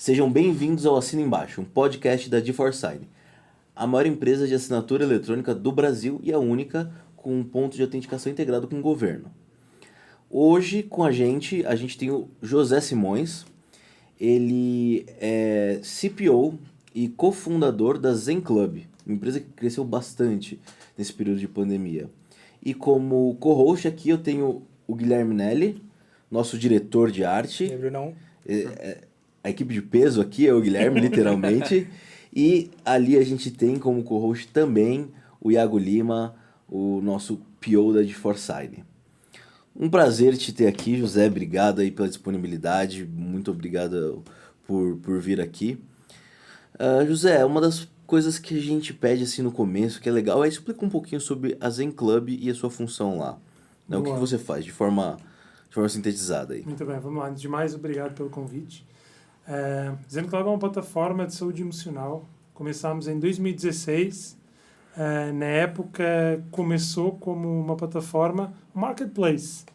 Sejam bem-vindos ao Assina Embaixo, um podcast da GeForsign, a maior empresa de assinatura eletrônica do Brasil e a única com um ponto de autenticação integrado com o governo. Hoje, com a gente tem o José Simões. Ele é CPO e cofundador da Zen Club, uma empresa que cresceu bastante nesse período de pandemia. E como co-host aqui eu tenho o Guilherme Nelli, nosso diretor de arte. E aí, Brunão? A equipe de peso aqui é o Guilherme, literalmente. E ali a gente tem como co-host também o Iago Lima, o nosso PO da GeForsign. Um prazer te ter aqui, José. Obrigado aí pela disponibilidade. Muito obrigado por vir aqui. José, uma das coisas que a gente pede assim no começo, que é legal, é explicar um pouquinho sobre a Zen Club e a sua função lá. Né? O que você faz, de forma sintetizada aí. Muito bem, vamos lá. Antes de mais, obrigado pelo convite. Zen Club é uma plataforma de saúde emocional. Começámos em 2016. Na época, começou como uma plataforma, um marketplace,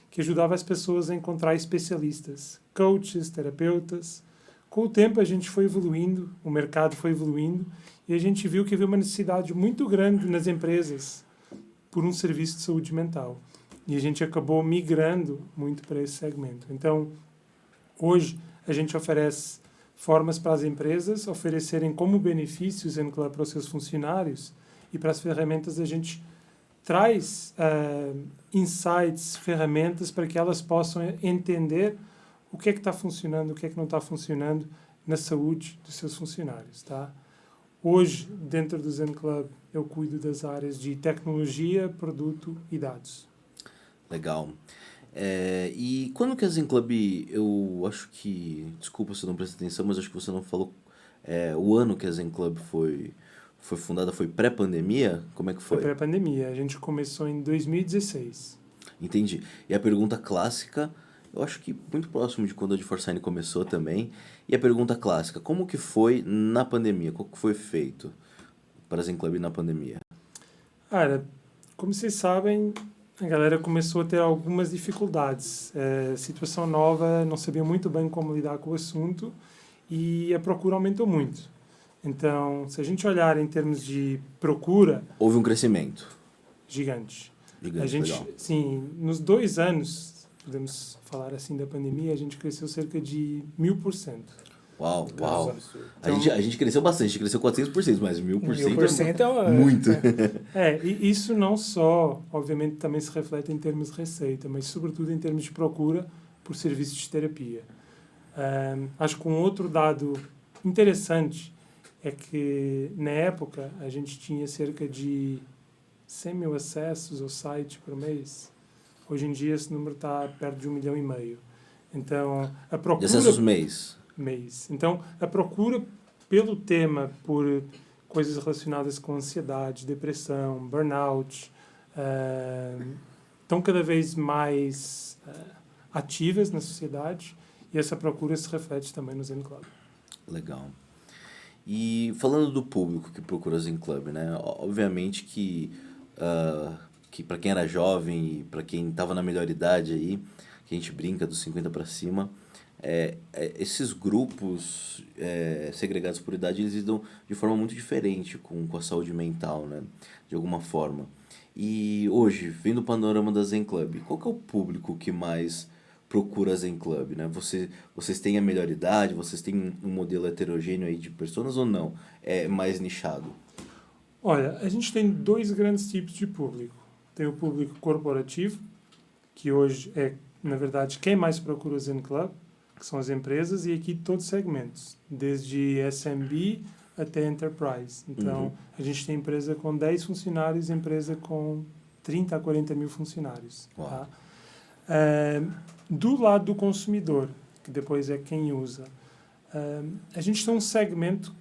que ajudava as pessoas a encontrar especialistas, coaches, terapeutas. Com o tempo, a gente foi evoluindo, o mercado foi evoluindo, e a gente viu que havia uma necessidade muito grande nas empresas por um serviço de saúde mental. E a gente acabou migrando muito para esse segmento. Então, hoje, a gente oferece formas para as empresas oferecerem como benefícios para os seus funcionários, e para as ferramentas a gente traz insights, ferramentas para que elas possam entender o que é que está funcionando, o que é que não está funcionando na saúde dos seus funcionários, tá? Hoje, dentro do Zen Club, eu cuido das áreas de tecnologia, produto e dados. Legal. E quando que a Zen Club, eu acho que, desculpa se eu não prestei atenção, mas acho que você não falou o ano que a Zen Club foi fundada, foi pré-pandemia? Como é que foi? Foi pré-pandemia, a gente começou em 2016. Entendi. E a pergunta clássica, eu acho que muito próximo de quando a GeForsign começou também, e a pergunta clássica, como que foi na pandemia? Qual que foi feito para a Zen Club na pandemia? Cara, como vocês sabem, a galera começou a ter algumas dificuldades. Situação nova, não sabia muito bem como lidar com o assunto e a procura aumentou muito. Então, se a gente olhar em termos de procura... Houve um crescimento. Gigante. Gigante, legal. Sim, nos 2 anos, podemos falar assim, da pandemia, a gente cresceu cerca de 1000%. Uau. Então, A gente cresceu bastante, a gente cresceu 400%, mas 1000%, 1000% é muito. E isso não só, obviamente, também se reflete em termos de receita, mas sobretudo em termos de procura por serviços de terapia. Acho que um outro dado interessante é que, na época, a gente tinha cerca de 100 mil acessos ao site por mês. Hoje em dia, esse número está perto de 1,5 milhão. Então, a procura... De acessos mês. Então, a procura pelo tema, por coisas relacionadas com ansiedade, depressão, burnout, estão cada vez mais ativas na sociedade, e essa procura se reflete também no Zen Club. Legal. E falando do público que procura o Zen Club, né? Obviamente que para quem era jovem e para quem estava na melhor idade aí, que a gente brinca dos 50 para cima, esses grupos segregados por idade, eles lidam de forma muito diferente com a saúde mental, né? De alguma forma. E hoje, vendo o panorama da Zen Club, qual que é o público que mais procura a Zen Club, né? Vocês têm a melhor idade, vocês têm um modelo heterogêneo aí de pessoas ou não? É mais nichado? Olha, a gente tem 2 grandes tipos de público. Tem o público corporativo, que hoje é, na verdade, quem mais procura o Zen Club, que são as empresas, e aqui todos os segmentos, desde SMB até Enterprise. Então, a gente tem empresa com 10 funcionários, empresa com 30 a 40 mil funcionários. Tá? Do lado do consumidor, que depois é quem usa, a gente tem um segmento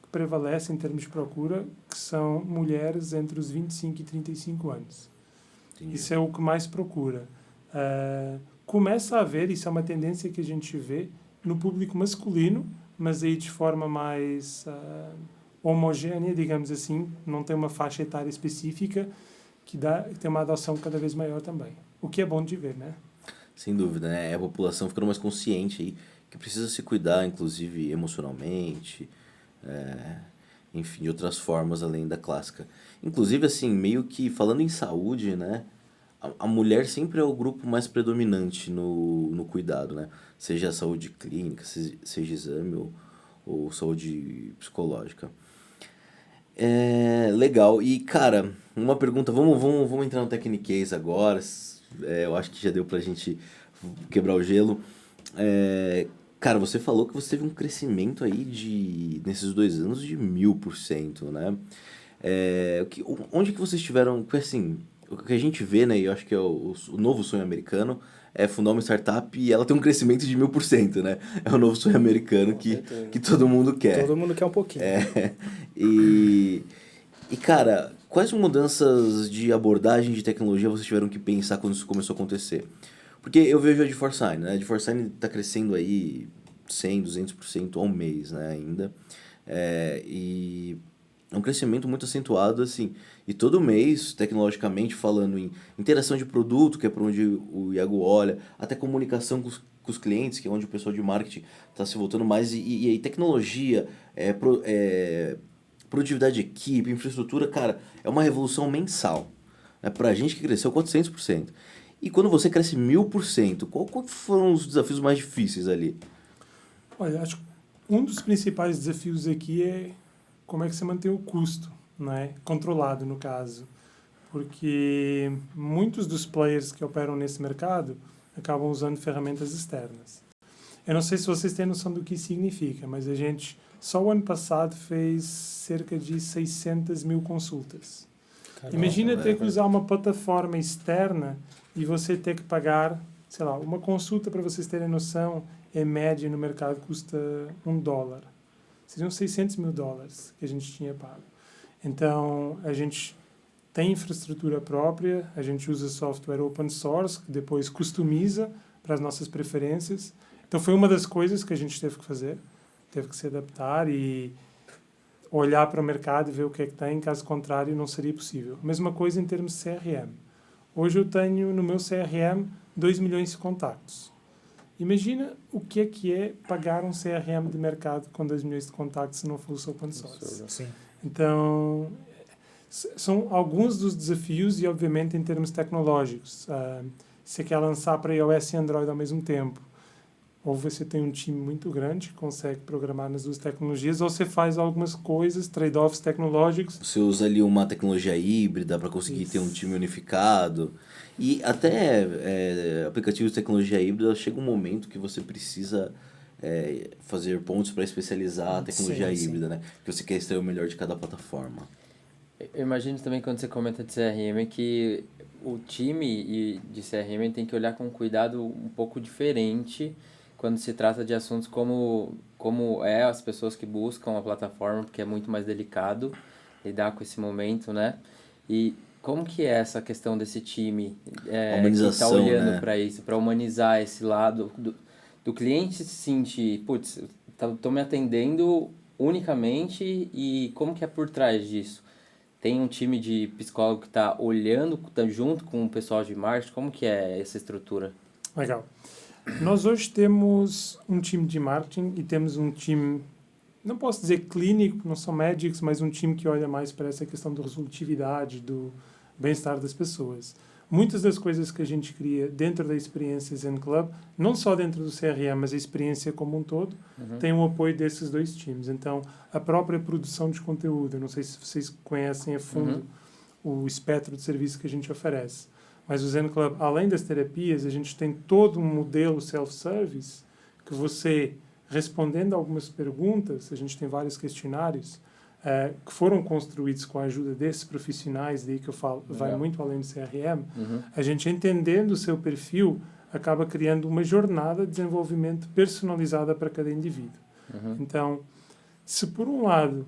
que prevalece em termos de procura, que são mulheres entre os 25 e 35 anos. Entendi. Isso é o que mais procura. Começa a haver, isso é uma tendência que a gente vê, no público masculino, mas aí de forma mais homogénea, digamos assim, não tem uma faixa etária específica, que tem uma adoção cada vez maior também. O que é bom de ver, né? Sem dúvida, né? A população ficando mais consciente aí, que precisa se cuidar, inclusive emocionalmente, é, enfim, de outras formas além da clássica. Inclusive, assim, meio que falando em saúde, né? A mulher sempre é o grupo mais predominante no cuidado, né? Seja a saúde clínica, seja exame ou saúde psicológica. É, legal. E, cara, uma pergunta, vamos entrar no Techniquez agora. Eu acho que já deu pra gente quebrar o gelo. É, cara, você falou que você teve um crescimento aí nesses 2 anos de 1000%, né? Onde que vocês tiveram, porque assim, o que a gente vê, né, e eu acho que é o novo sonho americano, é fundar uma startup e ela tem um crescimento de 1000%, né? É o novo sonho americano Com que certeza. todo mundo quer. Todo mundo quer um pouquinho. É, e, cara, quais mudanças de abordagem de tecnologia vocês tiveram que pensar quando isso começou a acontecer? Porque eu vejo a GeForce, né? A GeForce está crescendo aí 100, 200% ao mês, né, ainda. E é um crescimento muito acentuado, assim. E todo mês, tecnologicamente falando em interação de produto, que é para onde o Iago olha, até comunicação com os clientes, que é onde o pessoal de marketing está se voltando mais, e aí tecnologia, produtividade de equipe, infraestrutura, cara, é uma revolução mensal. Pra gente que cresceu 400%. E quando você cresce 1000%, qual foram os desafios mais difíceis ali? Olha, acho que um dos principais desafios aqui é como é que você mantém o custo, não é? Controlado, no caso. Porque muitos dos players que operam nesse mercado acabam usando ferramentas externas. Eu não sei se vocês têm noção do que isso significa, mas a gente, só o ano passado, fez cerca de 600 mil consultas. Caramba, Imagina ter velho. que usar uma plataforma externa e você ter que pagar, sei lá, uma consulta, para vocês terem noção, em média no mercado custa $1. Seriam 600 mil dólares que a gente tinha pago. Então, a gente tem infraestrutura própria, a gente usa software open source, que depois customiza para as nossas preferências. Então, foi uma das coisas que a gente teve que fazer, teve que se adaptar e olhar para o mercado e ver o que é que tem, caso contrário não seria possível. Mesma coisa em termos de CRM. Hoje eu tenho no meu CRM 2 milhões de contactos. Imagina o que é pagar um CRM de mercado com 2 milhões de contactos se não fosse open source. Sim. Então, são alguns dos desafios e, obviamente, em termos tecnológicos. Se quer lançar para iOS e Android ao mesmo tempo, ou você tem um time muito grande que consegue programar nas duas tecnologias, ou você faz algumas coisas, trade-offs tecnológicos. Você usa ali uma tecnologia híbrida para conseguir ter um time unificado. E até aplicativos de tecnologia híbrida, chega um momento que você precisa fazer pontos para especializar a tecnologia Sim, sim. híbrida, né? Que você quer extrair o melhor de cada plataforma. Eu imagino também quando você comenta de CRM que o time de CRM tem que olhar com um cuidado um pouco diferente quando se trata de assuntos como as pessoas que buscam a plataforma, porque é muito mais delicado lidar com esse momento, né? E como que é essa questão desse time que está Humanização, olhando né? para isso, para humanizar esse lado do cliente se sentir, putz, estou me atendendo unicamente e como que é por trás disso? Tem um time de psicólogo que está olhando, tá junto com o pessoal de marketing, como que é essa estrutura? Legal. Nós hoje temos um time de marketing e temos um time, não posso dizer clínico, não são médicos, mas um time que olha mais para essa questão da resolutividade, do bem-estar das pessoas. Muitas das coisas que a gente cria dentro da experiência Zen Club, não só dentro do CRM, mas a experiência como um todo, tem o apoio desses dois times. Então, a própria produção de conteúdo, eu não sei se vocês conhecem a fundo o espectro de serviço que a gente oferece, mas o Zen Club, além das terapias, a gente tem todo um modelo self-service que você, respondendo a algumas perguntas, a gente tem vários questionários que foram construídos com a ajuda desses profissionais, daí que eu falo, vai muito além do CRM, a gente entendendo o seu perfil, acaba criando uma jornada de desenvolvimento personalizada para cada indivíduo. Então, se por um lado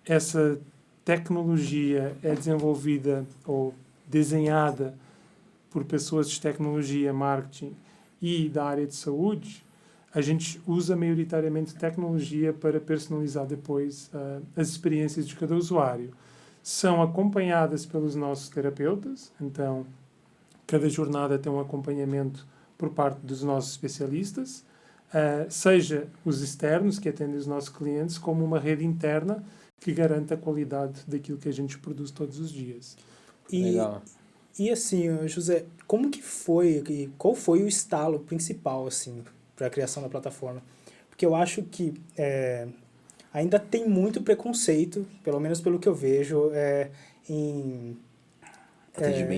essa tecnologia é desenvolvida ou desenhada por pessoas de tecnologia, marketing e da área de saúde, a gente usa maioritariamente tecnologia para personalizar depois as experiências de cada usuário. São acompanhadas pelos nossos terapeutas, então cada jornada tem um acompanhamento por parte dos nossos especialistas, seja os externos que atendem os nossos clientes, como uma rede interna que garanta a qualidade daquilo que a gente produz todos os dias. Legal. E assim, José, como que foi, e qual foi o estalo principal, assim, para a criação da plataforma? Porque eu acho que ainda tem muito preconceito, pelo menos pelo que eu vejo, em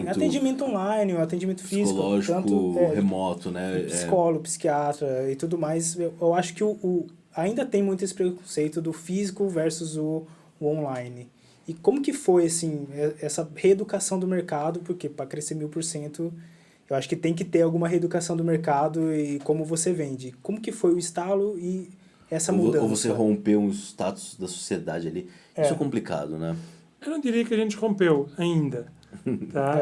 atendimento online, o atendimento físico, psicológico, tanto remoto, né? psicólogo, psiquiatra e tudo mais. Eu acho que ainda tem muito esse preconceito do físico versus o online. E como que foi, assim, essa reeducação do mercado? Porque para crescer 1000%, eu acho que tem que ter alguma reeducação do mercado e como você vende. Como que foi o estalo e essa mudança? Ou você rompeu um status da sociedade ali. Isso é complicado, né? Eu não diria que a gente rompeu ainda. Tá?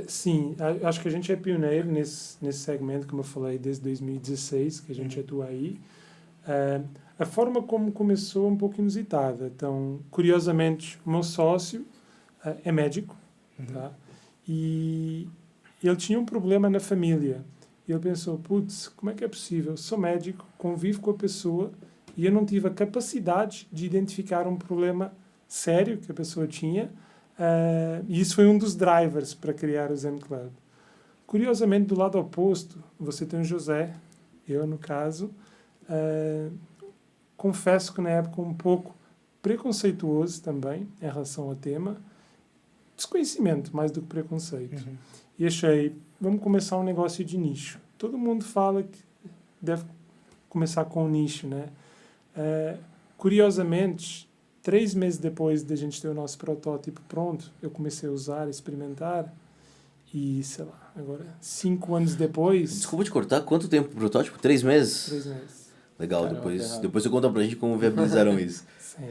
Sim, acho que a gente é pioneiro nesse segmento, como eu falei, desde 2016, que a gente atua aí. A forma como começou é um pouco inusitada. Então, curiosamente, o meu sócio é médico, tá? E ele tinha um problema na família. E ele pensou, putz, como é que é possível? Sou médico, convivo com a pessoa e eu não tive a capacidade de identificar um problema sério que a pessoa tinha. E isso foi um dos drivers para criar o Zen Club. Curiosamente, do lado oposto, você tem o José, eu no caso. Confesso que na época um pouco preconceituoso também em relação ao tema. Desconhecimento mais do que preconceito. E achei, vamos começar um negócio de nicho. Todo mundo fala que deve começar com um nicho, né? Curiosamente, 3 meses depois de a gente ter o nosso protótipo pronto, eu comecei a usar, a experimentar. E, sei lá, agora, 5 anos depois... Desculpa te cortar, quanto tempo o protótipo? 3 meses? 3 meses. Legal, Caramba, depois você conta pra gente como viabilizaram isso. Sim.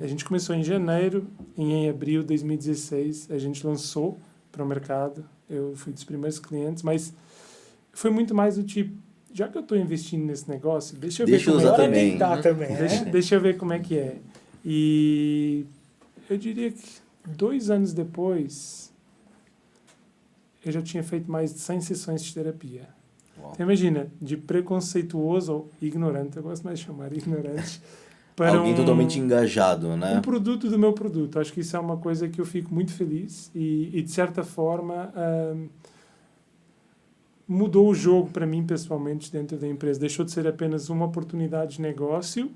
A gente começou em janeiro, e em abril de 2016 a gente lançou para o mercado. Eu fui dos primeiros clientes, mas foi muito mais do tipo, já que eu estou investindo nesse negócio, deixa eu ver como usar é que também. Tentar também, né? deixa eu ver como é que é. E eu diria que 2 anos depois, eu já tinha feito mais de 100 sessões de terapia. Uau. Então, imagina, de preconceituoso ou ignorante, eu gosto mais de chamar ignorante, para Alguém totalmente engajado, né? um produto do meu produto. Acho que isso é uma coisa que eu fico muito feliz e de certa forma, mudou o jogo para mim, pessoalmente, dentro da empresa. Deixou de ser apenas uma oportunidade de negócio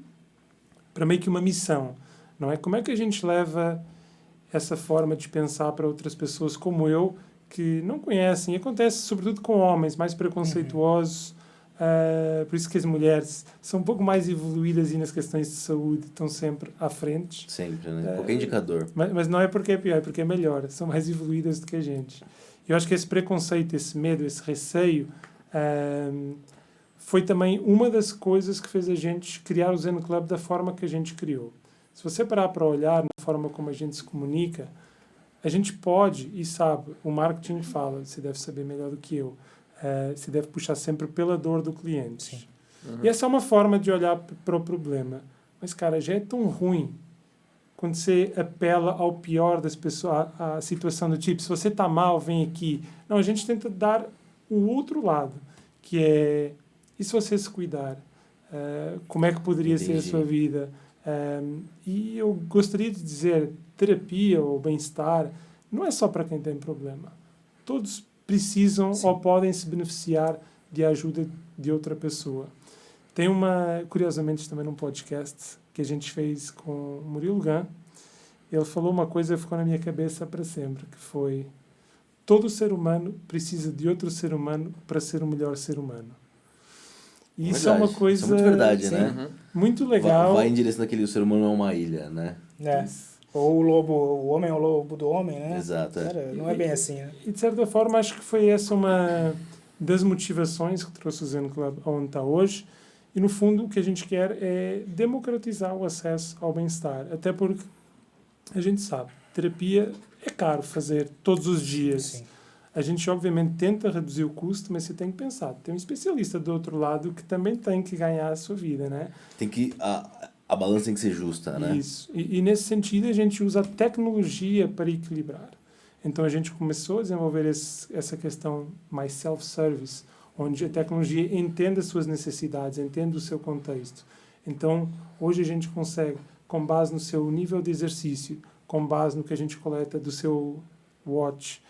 para meio que uma missão, não é? Como é que a gente leva essa forma de pensar para outras pessoas como eu, que não conhecem? Acontece sobretudo com homens mais preconceituosos, por isso que as mulheres são um pouco mais evoluídas e nas questões de saúde estão sempre à frente. Sempre, né? Qualquer indicador. Mas não é porque é pior, é porque é melhor. São mais evoluídas do que a gente. Eu acho que esse preconceito, esse medo, esse receio foi também uma das coisas que fez a gente criar o Zen Club da forma que a gente criou. Se você parar para olhar na forma como a gente se comunica, a gente pode e sabe, o marketing fala, você deve saber melhor do que eu, você deve puxar sempre pela dor do cliente. E essa é uma forma de olhar para o problema. Mas, cara, já é tão ruim quando você apela ao pior das pessoas, a situação do tipo, se você está mal, vem aqui. Não, a gente tenta dar o outro lado, que é, e se você se cuidar? Como é que poderia ser a sua vida? E eu gostaria de dizer, terapia ou bem-estar não é só para quem tem problema. Todos precisam ou podem se beneficiar de ajuda de outra pessoa. Tem curiosamente também num podcast que a gente fez com o Murilo Gun, ele falou uma coisa que ficou na minha cabeça para sempre, que foi: todo ser humano precisa de outro ser humano para ser o melhor ser humano. E isso é uma coisa... Isso é muito verdade, né? Muito legal. Vai em direção daquele, o ser humano é uma ilha, né? Ou o homem é o lobo do homem, né? Exato. Cara, não é bem assim, né? E de certa forma acho que foi essa uma das motivações que trouxe o Zen Club aonde está hoje. E no fundo o que a gente quer é democratizar o acesso ao bem-estar. Até porque a gente sabe, terapia é caro fazer todos os dias. Sim. A gente obviamente tenta reduzir o custo, mas você tem que pensar, tem um especialista do outro lado que também tem que ganhar a sua vida, né? Tem que... A balança tem que ser justa, né? Isso. E nesse sentido a gente usa a tecnologia para equilibrar. Então a gente começou a desenvolver essa questão mais self-service, onde a tecnologia entende as suas necessidades, entende o seu contexto. Então, hoje a gente consegue, com base no seu nível de exercício, com base no que a gente coleta do seu watch,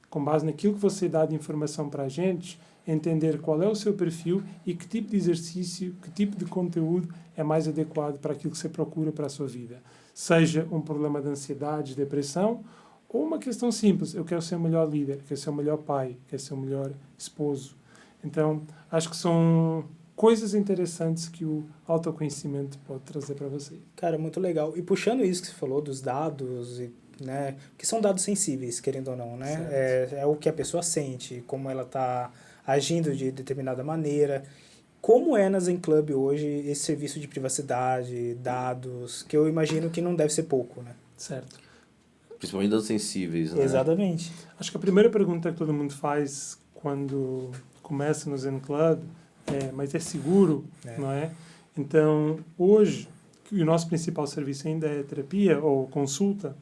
com base naquilo que você dá de informação para a gente, entender qual é o seu perfil e que tipo de exercício, que tipo de conteúdo é mais adequado para aquilo que você procura para a sua vida. Seja um problema de ansiedade, depressão, ou uma questão simples, eu quero ser o melhor líder, quero ser o melhor pai, quero ser o melhor esposo. Então, acho que são coisas interessantes que o autoconhecimento pode trazer para você. Cara, muito legal. E puxando isso que você falou dos dados, né, que são dados sensíveis, querendo ou não, né? É o que a pessoa sente, como ela está agindo de determinada maneira. Como é na Zen Club hoje esse serviço de privacidade, dados, que eu imagino que não deve ser pouco, né? Certo. Principalmente dados sensíveis, né? Exatamente. Acho que a primeira pergunta que todo mundo faz quando começa no Zen Club é, mas é seguro, não é? Então, hoje, o nosso principal serviço ainda é terapia ou consulta.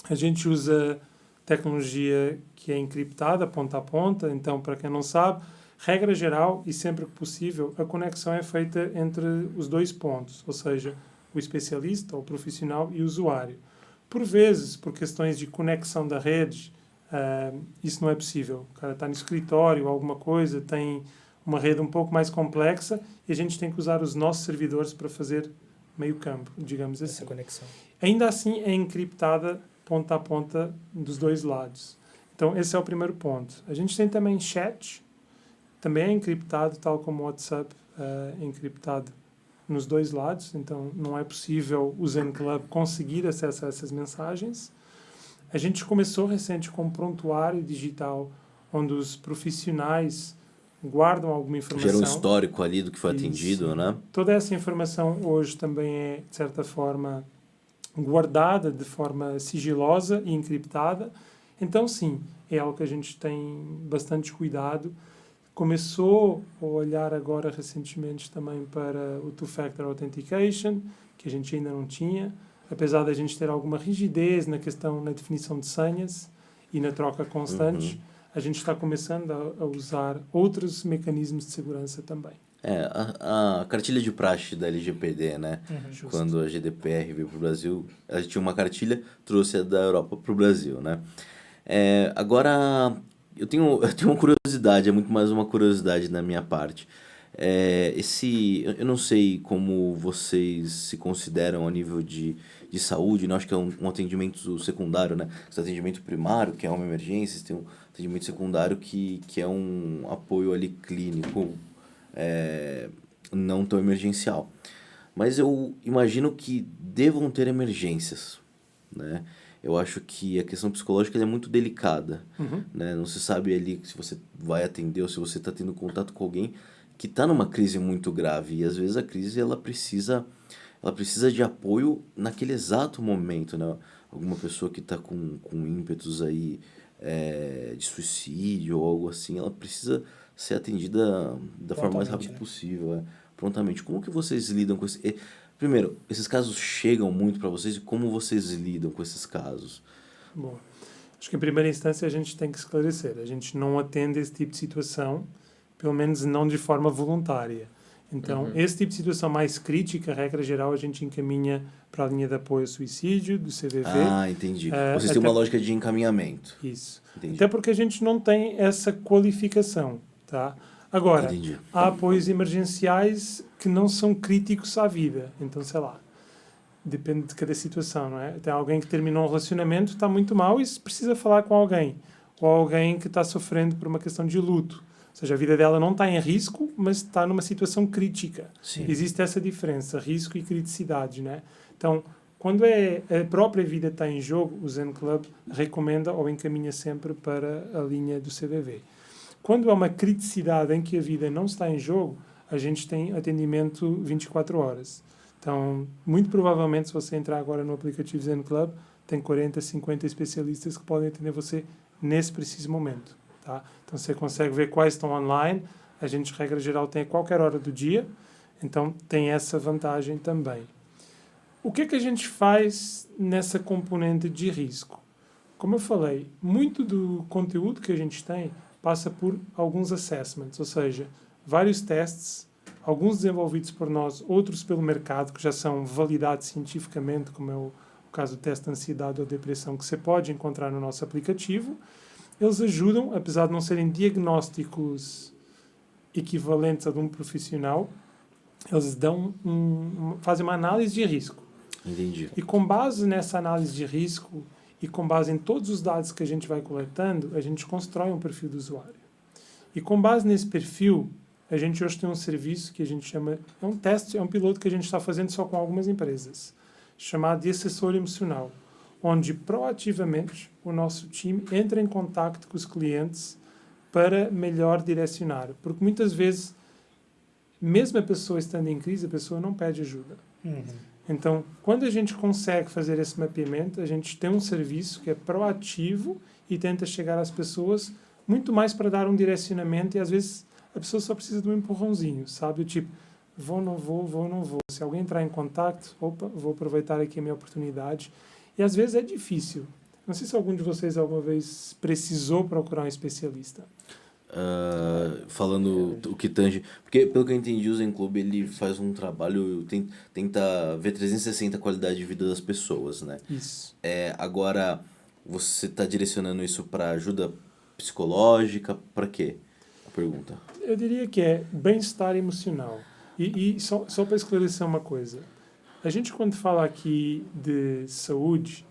A gente usa tecnologia que é encriptada ponta a ponta. Então, para quem não sabe, regra geral e sempre que possível, a conexão é feita entre os dois pontos, ou seja, o especialista ou profissional e o usuário. Por vezes, por questões de conexão da rede, isso não é possível. O cara está no escritório, alguma coisa, tem uma rede um pouco mais complexa e a gente tem que usar os nossos servidores para fazer meio campo, digamos assim. Essa conexão. Ainda assim, é encriptada ponta a ponta dos dois lados. Então, esse é o primeiro ponto. A gente tem também chat, também é encriptado, tal como o WhatsApp é encriptado nos dois lados, então não é possível o Zen Club conseguir acesso a essas mensagens. A gente começou recente com um prontuário digital, onde os profissionais guardam alguma informação. Gera um histórico ali do que foi atendido, né? Toda essa informação hoje também é, de certa forma, guardada de forma sigilosa e encriptada. Então, sim, é algo que a gente tem bastante cuidado. Começou a olhar agora recentemente também para o Two-Factor Authentication, que a gente ainda não tinha, apesar da gente ter alguma rigidez na questão, na definição de senhas e na troca constantes, a gente está começando a usar outros mecanismos de segurança também. A cartilha de praxe da LGPD, né? Quando a GDPR veio para o Brasil, a gente tinha uma cartilha, trouxe a da Europa para o Brasil, né? Agora, eu tenho uma curiosidade, é muito mais uma curiosidade da minha parte. Eu não sei como vocês se consideram a nível de saúde, né? Acho que é um atendimento secundário, né? Esse atendimento primário, que é uma emergência, tem um atendimento secundário que é um apoio ali clínico, não tão emergencial. Mas eu imagino que devam ter emergências, né? Eu acho que a questão psicológica é muito delicada, né? Não se sabe ali se você vai atender ou se você está tendo contato com alguém que está numa crise muito grave. E às vezes a crise ela precisa de apoio naquele exato momento, né? Alguma pessoa que está com ímpetos aí de suicídio ou algo assim, ela precisa ser atendida da forma mais rápida possível, prontamente. Como que vocês lidam com esse... Primeiro, esses casos chegam muito para vocês e como vocês lidam com esses casos? Bom, acho que em primeira instância a gente tem que esclarecer. A gente não atende esse tipo de situação, pelo menos não de forma voluntária. Então, esse tipo de situação mais crítica, regra geral, a gente encaminha para a linha de apoio ao suicídio, do CVV. Ah, entendi. Vocês têm uma lógica de encaminhamento. Isso. Entendi. Até porque a gente não tem essa qualificação, tá? Agora, Entendi. há apoios emergenciais que não são críticos à vida. Então, sei lá, depende de cada situação, não é? Tem alguém que terminou um relacionamento, está muito mal e precisa falar com alguém. Ou alguém que está sofrendo por uma questão de luto. Ou seja, a vida dela não está em risco, mas está numa situação crítica. Sim. Existe essa diferença, risco e criticidade, né? Então, quando a própria vida está em jogo, o Zen Club recomenda ou encaminha sempre para a linha do CVV. Quando há uma criticidade em que a vida não está em jogo, a gente tem atendimento 24 horas. Então, muito provavelmente, se você entrar agora no aplicativo Zen Club, tem 40, 50 especialistas que podem atender você nesse preciso momento. Tá? Então, você consegue ver quais estão online. A gente, regra geral, tem a qualquer hora do dia. Então, tem essa vantagem também. O que é que a gente faz nessa componente de risco? Como eu falei, muito do conteúdo que a gente tem passa por alguns assessments, ou seja, vários testes, alguns desenvolvidos por nós, outros pelo mercado, que já são validados cientificamente, como é o caso do teste de ansiedade ou depressão, que você pode encontrar no nosso aplicativo. Eles ajudam, apesar de não serem diagnósticos equivalentes a de um profissional, eles fazem uma análise de risco. Entendi. E com base nessa análise de risco e com base em todos os dados que a gente vai coletando, a gente constrói um perfil do usuário. E com base nesse perfil, a gente hoje tem um serviço que a gente chama, é um teste, é um piloto que a gente está fazendo só com algumas empresas, chamado de assessor emocional, onde proativamente o nosso time entra em contato com os clientes para melhor direcionar. Porque muitas vezes, mesmo a pessoa estando em crise, a pessoa não pede ajuda. Então, quando a gente consegue fazer esse mapeamento, a gente tem um serviço que é proativo e tenta chegar às pessoas muito mais para dar um direcionamento, e às vezes a pessoa só precisa de um empurrãozinho, sabe? Tipo, vou, não vou, vou, não vou. Se alguém entrar em contato, opa, vou aproveitar aqui a minha oportunidade. E às vezes é difícil. Não sei se algum de vocês alguma vez precisou procurar um especialista. Falando o que tange... Porque, pelo que eu entendi, o Zen Club, ele faz um trabalho, tenta ver 360 a qualidade de vida das pessoas, né? Isso. Agora, você está direcionando isso para ajuda psicológica, para quê? A pergunta. Eu diria que é bem-estar emocional. E só para esclarecer uma coisa. A gente, quando fala aqui de saúde,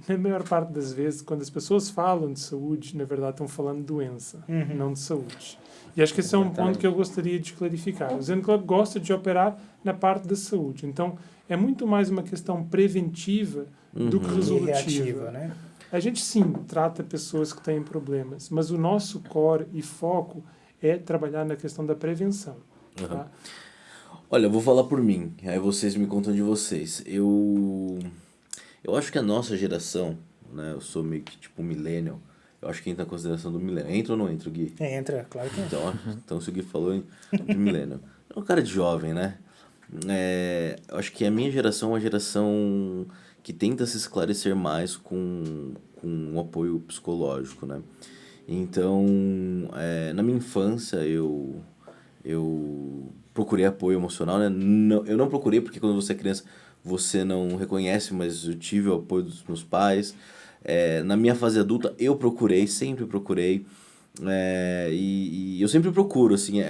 na maior parte das vezes, quando as pessoas falam de saúde, na verdade estão falando de doença, não de saúde. E acho que esse é um ponto que eu gostaria de clarificar. O Zen Club gosta de operar na parte da saúde. Então, é muito mais uma questão preventiva do que resolutiva. Reativa, né? A gente, sim, trata pessoas que têm problemas, mas o nosso core e foco é trabalhar na questão da prevenção. Tá? Olha, eu vou falar por mim, aí vocês me contam de vocês. Eu acho que a nossa geração, né, eu sou meio que tipo um millennial, eu acho que entra na consideração do millennial. Entra ou não entra, Gui? Entra, claro que entra. Então se o Gui falou de millennial. É um cara de jovem, né? Eu acho que a minha geração é uma geração que tenta se esclarecer mais com um apoio psicológico, né? Então, na minha infância, eu procurei apoio emocional, né? Eu não procurei porque quando você é criança você não reconhece, mas eu tive o apoio dos meus pais. Na minha fase adulta eu procurei, sempre procurei, e eu sempre procuro, assim,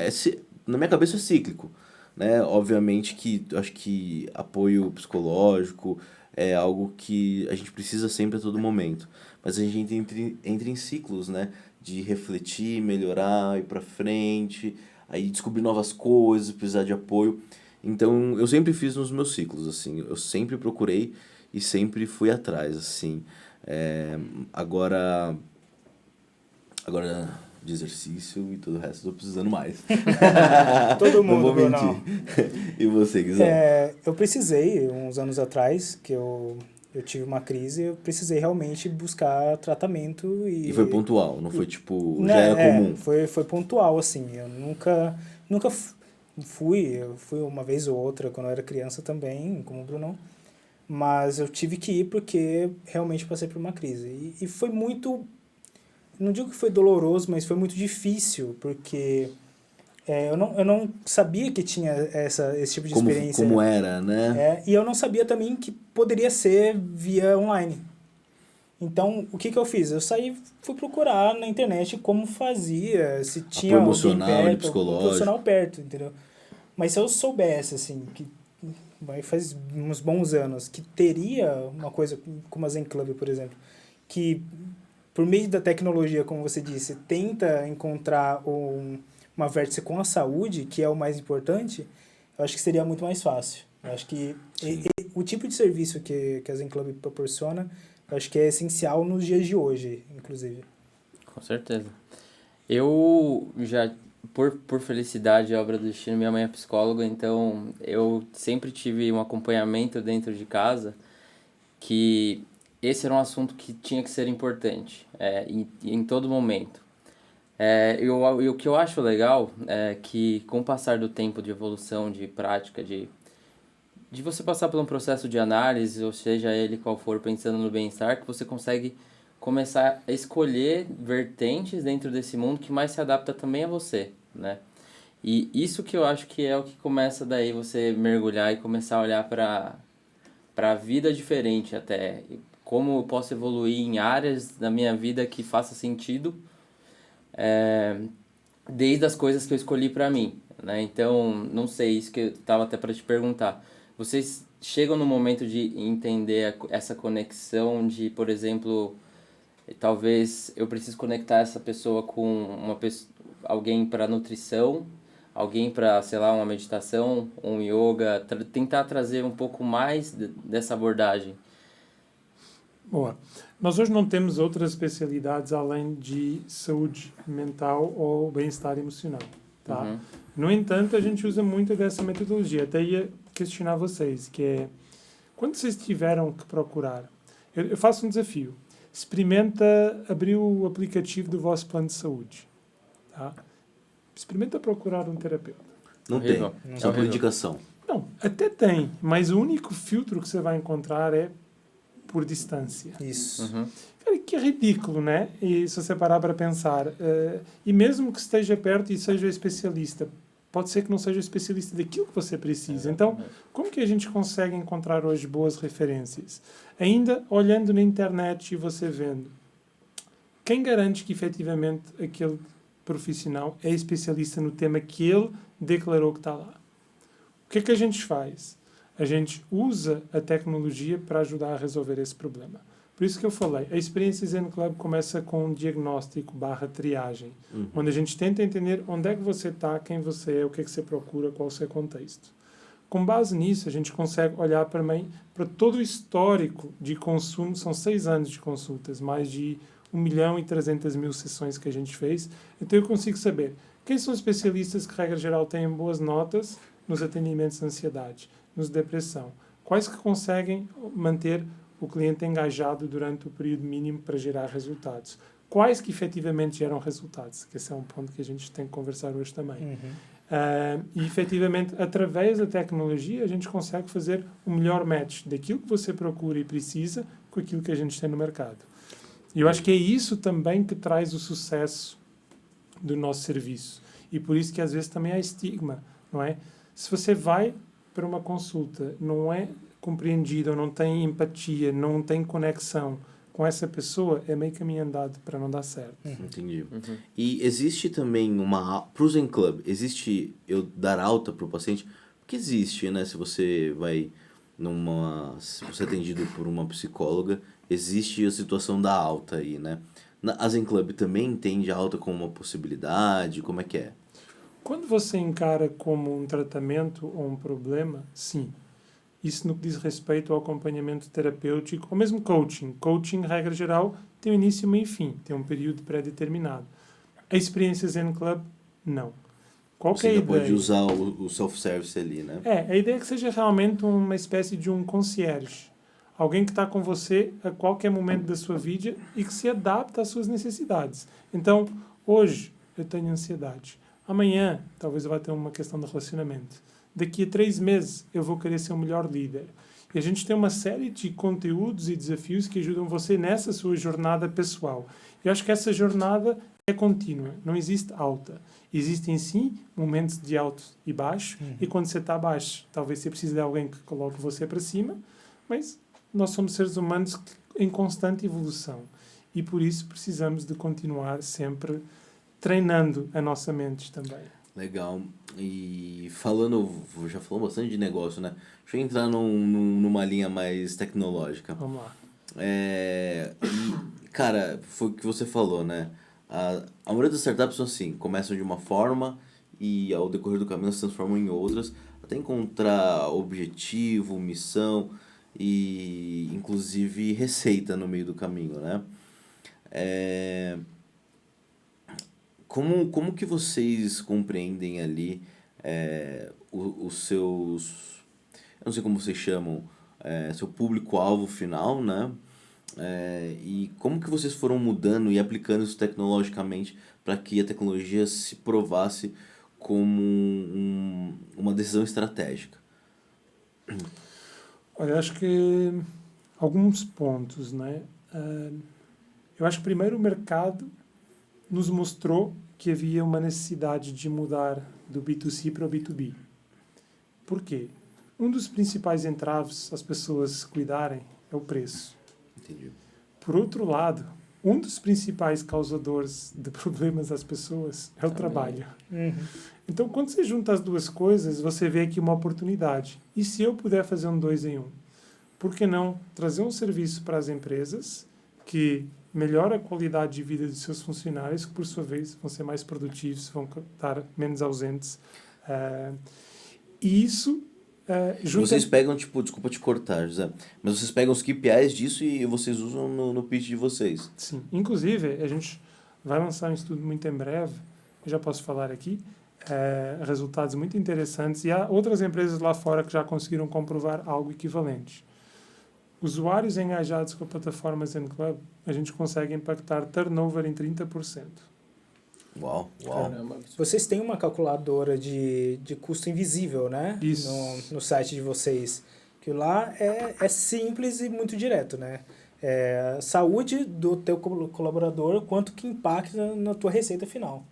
na minha cabeça é cíclico, né? Obviamente que eu acho que apoio psicológico é algo que a gente precisa sempre a todo momento, mas a gente entra em ciclos, né? De refletir, melhorar, ir pra frente, aí descobrir novas coisas, precisar de apoio. Então, eu sempre fiz nos meus ciclos, assim, eu sempre procurei e sempre fui atrás, assim. Agora, de exercício e todo o resto, estou precisando mais. Todo mundo, Não vou Bruno. mentir. E você, Guizão? Eu precisei, uns anos atrás, que eu tive uma crise, eu precisei realmente buscar tratamento E foi pontual, não foi tipo, Né, já era comum? Foi pontual, assim. Eu nunca fui, eu fui uma vez ou outra quando eu era criança também, como o Bruno, mas eu tive que ir porque realmente passei por uma crise. E foi muito, não digo que foi doloroso, mas foi muito difícil, porque eu não sabia que tinha esse tipo de experiência. Como era, né? E eu não sabia também que poderia ser via online. Então, o que eu fiz? Eu fui procurar na internet como fazia, se tinha Apoio alguém emocional e perto, psicológico. um profissional perto, entendeu? Mas se eu soubesse, assim, que faz uns bons anos, que teria uma coisa como a Zen Club, por exemplo, que por meio da tecnologia, como você disse, tenta encontrar uma vértice com a saúde, que é o mais importante, eu acho que seria muito mais fácil. Eu acho que o tipo de serviço que a Zen Club proporciona, eu acho que é essencial nos dias de hoje, inclusive. Com certeza. Eu já, por felicidade, obra do destino, minha mãe é psicóloga, então eu sempre tive um acompanhamento dentro de casa, que esse era um assunto que tinha que ser importante, em todo momento. E o que eu acho legal é que, com o passar do tempo de evolução, de prática, de você passar por um processo de análise, ou seja ele qual for, pensando no bem-estar, que você consegue começar a escolher vertentes dentro desse mundo que mais se adapta também a você, né? E isso que eu acho que é o que começa daí você mergulhar e começar a olhar para a vida diferente até. Como eu posso evoluir em áreas da minha vida que faça sentido, desde as coisas que eu escolhi para mim, né? Então, não sei, isso que eu estava até para te perguntar. Vocês chegam no momento de entender essa conexão de, por exemplo, talvez eu preciso conectar essa pessoa com alguém para nutrição, alguém para, sei lá, uma meditação, um yoga, tentar trazer um pouco mais dessa abordagem. Boa. Nós hoje não temos outras especialidades além de saúde mental ou bem-estar emocional, tá? Uhum. No entanto, a gente usa muito dessa metodologia. Até ia questionar vocês, que é, quando vocês tiveram que procurar, eu faço um desafio. Experimenta abrir o aplicativo do vosso plano de saúde, tá? Experimenta procurar um terapeuta. Não Horrível. tem. Não. Só por Horrível. indicação. Não, até tem, mas o único filtro que você vai encontrar é por distância. Isso. Uhum. Cara, que ridículo, né? E se você parar para pensar, e mesmo que esteja perto e seja especialista, pode ser que não seja especialista daquilo que você precisa. Então, como que a gente consegue encontrar hoje boas referências? Ainda olhando na internet e você vendo, quem garante que efetivamente aquele profissional é especialista no tema que ele declarou que está lá? O que é que a gente faz? A gente usa a tecnologia para ajudar a resolver esse problema. Por isso que eu falei, a experiência Zen Club começa com um diagnóstico / triagem, onde a gente tenta entender onde é que você está, quem você é, o que é que você procura, qual é o seu contexto. Com base nisso, a gente consegue olhar para todo o histórico de consumo, são 6 anos de consultas, mais de 1.300.000 sessões que a gente fez, então eu consigo saber quem são os especialistas que, regra geral, têm boas notas nos atendimentos de ansiedade, nos de depressão, quais que conseguem manter o cliente engajado durante o período mínimo para gerar resultados. Quais que efetivamente geram resultados? Que esse é um ponto que a gente tem que conversar hoje também. E efetivamente, através da tecnologia, a gente consegue fazer o melhor match daquilo que você procura e precisa com aquilo que a gente tem no mercado. E eu acho que é isso também que traz o sucesso do nosso serviço. E por isso que às vezes também há estigma, não é? Se você vai para uma consulta, não é compreendido, ou não tem empatia, não tem conexão com essa pessoa, é meio caminho andado para não dar certo. Entendi. E existe também pro Zen Club, existe eu dar alta pro paciente? Porque existe, né? Se você se você é atendido por uma psicóloga, existe a situação da alta aí, né? A Zen Club também entende a alta como uma possibilidade? Como é que é? Quando você encara como um tratamento ou um problema, sim. Isso no que diz respeito ao acompanhamento terapêutico, ou mesmo coaching. Coaching, regra geral, tem um início, meio e fim, tem um período pré-determinado. A experiência Zen Club, não. Qual que Você é a ainda ideia? pode usar o self-service ali, né? A ideia é que seja realmente uma espécie de um concierge. Alguém que está com você a qualquer momento da sua vida e que se adapta às suas necessidades. Então, hoje eu tenho ansiedade. Amanhã, talvez eu vá ter uma questão de relacionamento. Daqui a 3 meses, eu vou querer ser o melhor líder. E a gente tem uma série de conteúdos e desafios que ajudam você nessa sua jornada pessoal. Eu acho que essa jornada é contínua, não existe alta. Existem, sim, momentos de alto e baixo, e quando você está baixo, talvez você precise de alguém que coloque você para cima, mas nós somos seres humanos em constante evolução. E por isso precisamos de continuar sempre treinando a nossa mente também. Legal. E já falou bastante de negócio, né? Deixa eu entrar numa linha mais tecnológica. Vamos lá. Cara, foi o que você falou, né? A maioria das startups são assim, começam de uma forma e ao decorrer do caminho se transformam em outras, até encontrar objetivo, missão e inclusive receita no meio do caminho, né? Como que vocês compreendem ali os seus, eu não sei como vocês chamam, seu público-alvo final, né? E como que vocês foram mudando e aplicando isso tecnologicamente para que a tecnologia se provasse como uma decisão estratégica? Olha, acho que alguns pontos, né? Eu acho que primeiro o mercado nos mostrou que havia uma necessidade de mudar do B2C para o B2B. Por quê? Um dos principais entraves às pessoas cuidarem é o preço. Entendi. Por outro lado, um dos principais causadores de problemas às pessoas é o trabalho. Uhum. Então, quando você junta as duas coisas, você vê aqui uma oportunidade. E se eu puder fazer um 2 em 1? Por que não trazer um serviço para as empresas que melhora a qualidade de vida dos seus funcionários, que por sua vez vão ser mais produtivos, vão estar menos ausentes. E isso junta... Vocês pegam, tipo, desculpa te cortar, José, mas vocês pegam os KPIs disso e vocês usam no pitch de vocês. Sim. Inclusive, a gente vai lançar um estudo muito em breve, eu já posso falar aqui, resultados muito interessantes, e há outras empresas lá fora que já conseguiram comprovar algo equivalente. Usuários engajados com a plataforma Zen Club, a gente consegue impactar turnover em 30%. Uau. Caramba. Vocês têm uma calculadora de custo invisível, né? Isso. No site de vocês. Que lá é simples e muito direto, né? Saúde do teu colaborador, quanto que impacta na tua receita final.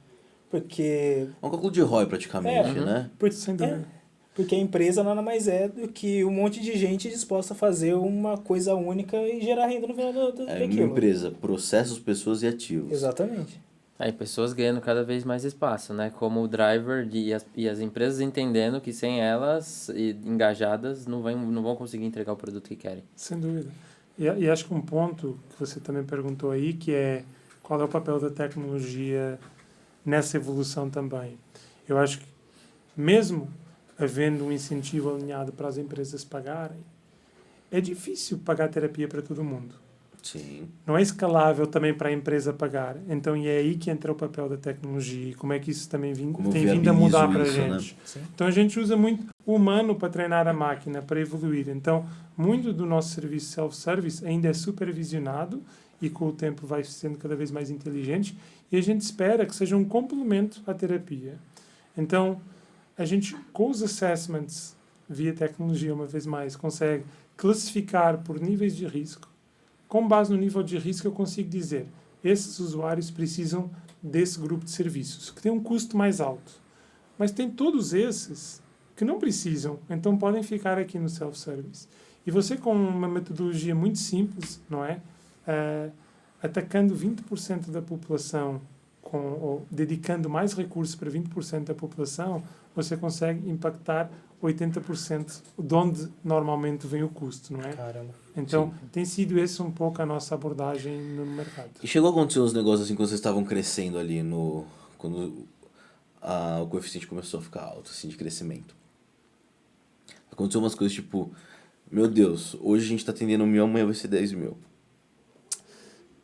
Porque... É um cálculo de ROI praticamente, né? Sem dúvida. Porque a empresa nada mais é do que um monte de gente disposta a fazer uma coisa única e gerar renda no final É daquilo. uma empresa, processos, pessoas e ativos. Exatamente. Aí pessoas ganhando cada vez mais espaço, né? Como o driver e as empresas entendendo que sem elas e engajadas não vão conseguir entregar o produto que querem. Sem dúvida. E acho que um ponto que você também perguntou aí, que é qual é o papel da tecnologia nessa evolução também. Eu acho que mesmo havendo um incentivo alinhado para as empresas pagarem, é difícil pagar terapia para todo mundo. Sim. Não é escalável também para a empresa pagar. Então, e é aí que entra o papel da tecnologia e como é que isso também Como tem vindo a viabilizo mudar para a isso, gente. Sim. Então, a gente usa muito o humano para treinar a máquina, para evoluir. Então, muito do nosso serviço self-service ainda é supervisionado e com o tempo vai sendo cada vez mais inteligente e a gente espera que seja um complemento à terapia. Então, a gente, com os assessments via tecnologia, uma vez mais, consegue classificar por níveis de risco. Com base no nível de risco, eu consigo dizer esses usuários precisam desse grupo de serviços, que tem um custo mais alto. Mas tem todos esses que não precisam, então podem ficar aqui no self-service. E você, com uma metodologia muito simples, não é? Atacando 20% da população, ou dedicando mais recursos para 20% da população, você consegue impactar 80% de onde normalmente vem o custo, não é? Caramba. Então, tem sido esse um pouco a nossa abordagem no mercado. E chegou a acontecer uns negócios assim quando vocês estavam crescendo ali quando o coeficiente começou a ficar alto, assim, de crescimento. Aconteceu umas coisas tipo, meu Deus, hoje a gente tá atendendo 1.000, amanhã vai ser 10 mil.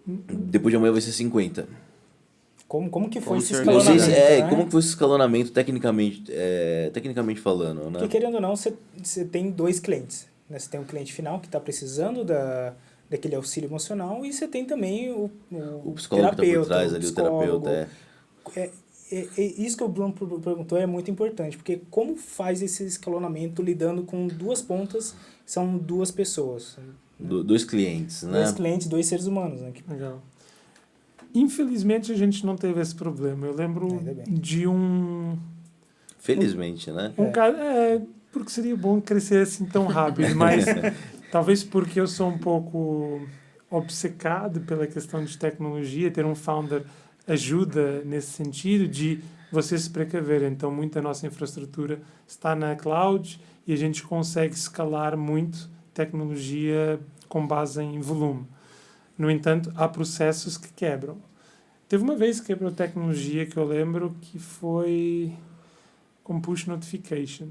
Depois de amanhã vai ser 50. Como que foi Como esse se Não sei escalonamento, se, né? como que foi esse escalonamento tecnicamente falando, né? Porque, querendo ou não, você tem dois clientes. Né? Você tem um cliente final que está precisando daquele auxílio emocional e você tem também o psicólogo que tá por trás o ali, o psicólogo. terapeuta. Isso que o Bruno perguntou é muito importante, porque como faz esse escalonamento lidando com duas pontas, que são duas pessoas? Dois clientes, né? Dois clientes, dois seres humanos. Né? Legal. Infelizmente, a gente não teve esse problema. Eu lembro Ainda bem. de um Felizmente, né? caso... porque seria bom crescer assim tão rápido, mas talvez porque eu sou um pouco obcecado pela questão de tecnologia, ter um founder ajuda nesse sentido de você se precaver. Então, muita nossa infraestrutura está na cloud e a gente consegue escalar muito tecnologia com base em volume. No entanto, há processos que quebram. Teve uma vez que quebrou tecnologia que eu lembro que foi com push notification.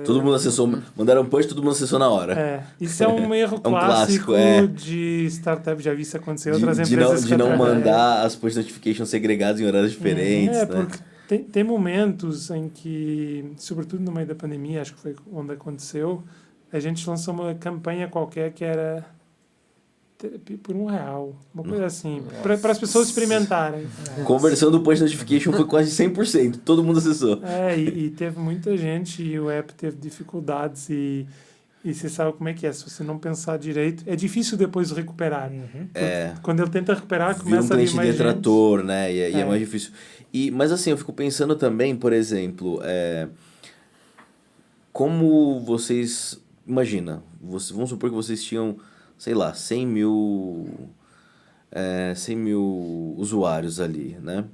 Todo mundo acessou, mandaram push, todo mundo acessou na hora. Isso é um erro É um clássico, de startup, já vi isso acontecer em outras De empresas. não mandar as push notifications segregadas em horários diferentes, né? Porque tem momentos em que, sobretudo no meio da pandemia, acho que foi onde aconteceu, a gente lançou uma campanha qualquer que era terapia por R$1, uma coisa assim, para as pessoas experimentarem. Conversão do push notification foi quase 100%, todo mundo acessou. E teve muita gente e o app teve dificuldades e E você sabe como é que é. Se você não pensar direito, é difícil depois recuperar. Uhum. Quando ele tenta recuperar, Vira um começa a vir cliente mais detrator, né? E é É. mais difícil. Mas assim, eu fico pensando também, por exemplo, como vocês. Imagina, vamos supor que vocês tinham, sei lá, 100 mil usuários ali, né?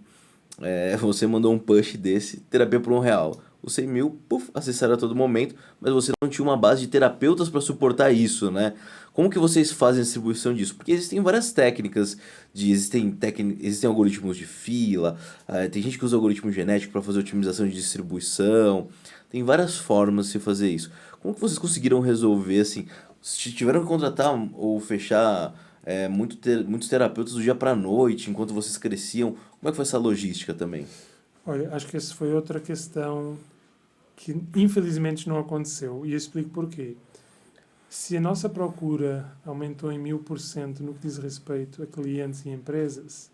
Você mandou um push desse, terapia por R$ 1. Os 100 mil, puf, acessaram a todo momento, mas você não tinha uma base de terapeutas para suportar isso, né? Como que vocês fazem a distribuição disso? Porque existem várias técnicas, existem algoritmos de fila, tem gente que usa algoritmo genético para fazer otimização de distribuição, tem várias formas de se fazer isso. Como que vocês conseguiram resolver, assim, se tiveram que contratar ou fechar muitos terapeutas do dia para noite, enquanto vocês cresciam, como é que foi essa logística também? Olha, acho que essa foi outra questão que infelizmente não aconteceu. E eu explico porquê. Se a nossa procura aumentou em 1000% no que diz respeito a clientes e empresas,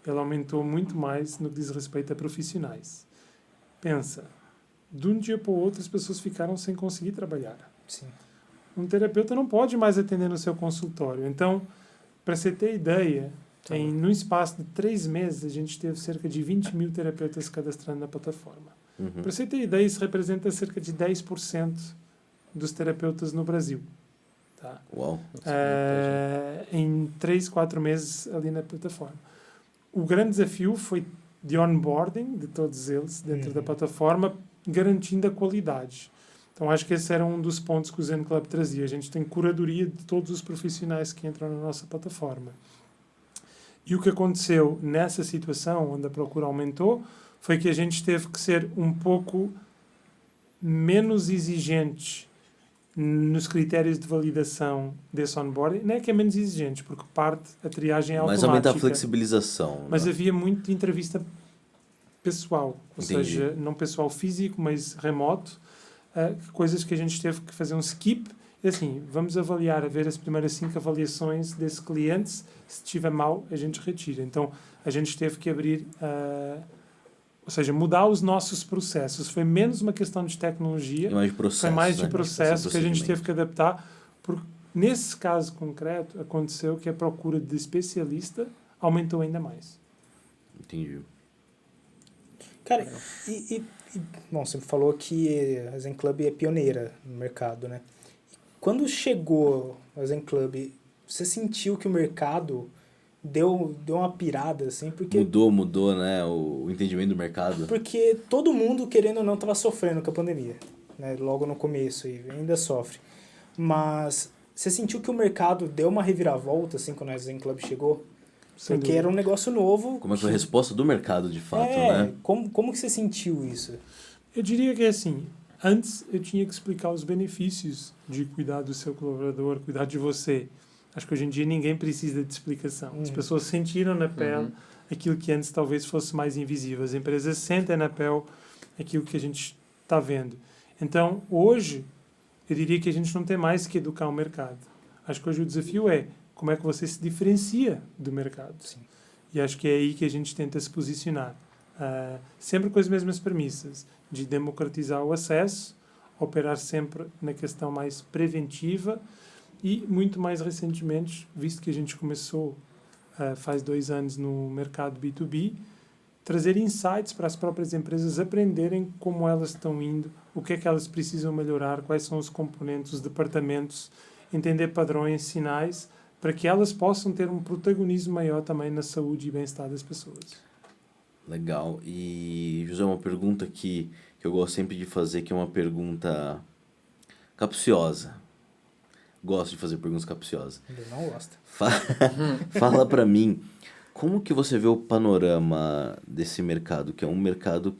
ela aumentou muito mais no que diz respeito a profissionais. Pensa, de um dia para o outro as pessoas ficaram sem conseguir trabalhar. Sim. Um terapeuta não pode mais atender no seu consultório. Então, para você ter ideia, no espaço de 3 meses, a gente teve cerca de 20 mil terapeutas cadastrando na plataforma. Uhum. Para você ter ideia, isso representa cerca de 10% dos terapeutas no Brasil. Tá? Uau. Em 3, 4 meses ali na plataforma. O grande desafio foi de onboarding de todos eles dentro da plataforma, garantindo a qualidade. Então, acho que esse era um dos pontos que o Zen Club trazia. A gente tem curadoria de todos os profissionais que entram na nossa plataforma. E o que aconteceu nessa situação, onde a procura aumentou, foi que a gente teve que ser um pouco menos exigentes nos critérios de validação desse onboarding. Não é que é menos exigentes, porque a triagem é Mas automática. aumenta a flexibilização. Mas né? havia muito de entrevista pessoal, ou Entendi. seja, não pessoal físico, mas remoto, coisas que a gente teve que fazer um skip. Assim, vamos avaliar, a ver as primeiras 5 avaliações desse cliente, se estiver mal, a gente retira. Então, a gente teve que abrir, ou seja, mudar os nossos processos. Foi menos uma questão de tecnologia, E mais de processo, foi mais de né? processo que a gente Procedimento. teve que adaptar, porque nesse caso concreto, aconteceu que a procura de especialista aumentou ainda mais. Entendi. Cara, bom, você falou que a Zen Club é pioneira no mercado, né? Quando chegou a Zen Club, você sentiu que o mercado deu uma pirada, assim? Porque Mudou, né? O entendimento do mercado. Porque todo mundo, querendo ou não, estava sofrendo com a pandemia, né? Logo no começo, e ainda sofre. Mas você sentiu que o mercado deu uma reviravolta, assim, quando a Zen Club chegou? Sem Porque dúvida. era um negócio novo. Como é que foi a resposta do mercado, de fato, né? Como que você sentiu isso? Eu diria que é assim, antes eu tinha que explicar os benefícios de cuidar do seu colaborador, cuidar de você. Acho que hoje em dia ninguém precisa de explicação. As pessoas sentiram na pele aquilo que antes talvez fosse mais invisível. As empresas sentem na pele aquilo que a gente está vendo. Então, hoje, eu diria que a gente não tem mais que educar o mercado. Acho que hoje o desafio é como é que você se diferencia do mercado. Sim. E acho que é aí que a gente tenta se posicionar. Sempre com as mesmas premissas, de democratizar o acesso, operar sempre na questão mais preventiva e, muito mais recentemente, visto que a gente começou faz 2 anos no mercado B2B, trazer insights para as próprias empresas aprenderem como elas estão indo, o que é que elas precisam melhorar, quais são os componentes, os departamentos, entender padrões, sinais, para que elas possam ter um protagonismo maior também na saúde e bem-estar das pessoas. Legal. E, José, uma pergunta que eu gosto sempre de fazer, que é uma pergunta capciosa. Gosto de fazer perguntas capciosas. Eu não gosto. Fala pra mim, como que você vê o panorama desse mercado, que é um mercado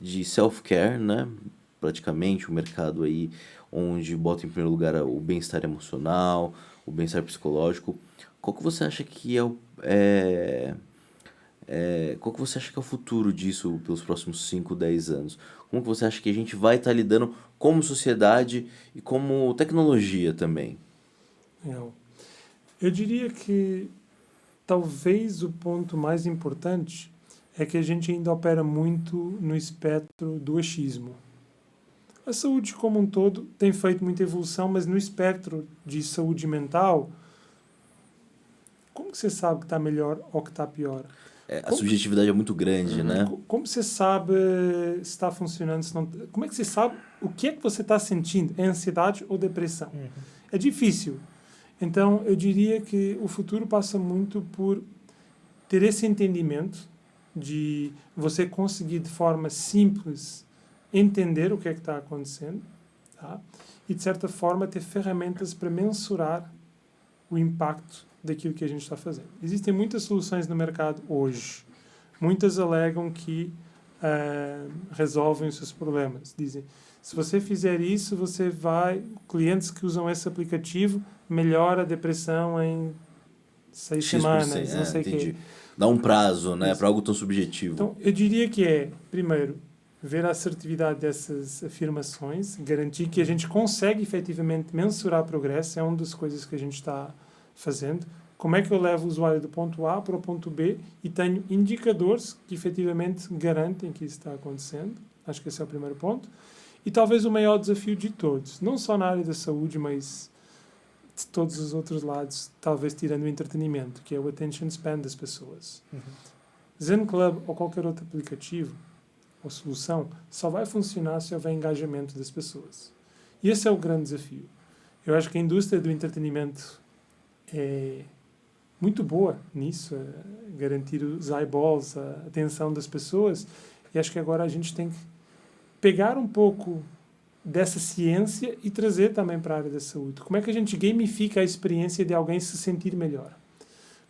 de self-care, né? Praticamente, um mercado aí onde bota em primeiro lugar o bem-estar emocional, o bem-estar psicológico. Qual que você acha que qual que você acha que é o futuro disso pelos próximos 5, 10 anos? Como que você acha que a gente vai estar lidando como sociedade e como tecnologia também? Eu diria que talvez o ponto mais importante é que a gente ainda opera muito no espectro do achismo. A saúde como um todo tem feito muita evolução, mas no espectro de saúde mental, como que você sabe que está melhor ou que está pior? A subjetividade é muito grande, né? Como você sabe se está funcionando, se não... Como é que você sabe o que é que você está sentindo? É ansiedade ou depressão? É difícil. Então, eu diria que o futuro passa muito por ter esse entendimento de você conseguir de forma simples entender o que é que está acontecendo, tá? E, de certa forma, ter ferramentas para mensurar o impacto daquilo que a gente está fazendo. Existem muitas soluções no mercado hoje. Muitas alegam que resolvem os seus problemas. Dizem, se você fizer isso, você vai... Clientes que usam esse aplicativo melhora a depressão em 6 semanas, não sei o quê. Dá um prazo, né, para algo tão subjetivo. Então, eu diria que primeiro, ver a assertividade dessas afirmações, garantir que a gente consegue efetivamente mensurar progresso, é uma das coisas que a gente está fazendo. Como é que eu levo o usuário do ponto A para o ponto B e tenho indicadores que efetivamente garantem que isso está acontecendo? Acho que esse é o primeiro ponto. E talvez o maior desafio de todos, não só na área da saúde, mas de todos os outros lados, talvez tirando o entretenimento, que é o attention span das pessoas. Zen Club ou qualquer outro aplicativo ou solução só vai funcionar se houver engajamento das pessoas. E esse é o grande desafio. Eu acho que a indústria do entretenimento é muito boa nisso, garantir os eyeballs, a atenção das pessoas, e acho que agora a gente tem que pegar um pouco dessa ciência e trazer também para a área da saúde. Como é que a gente gamifica a experiência de alguém se sentir melhor?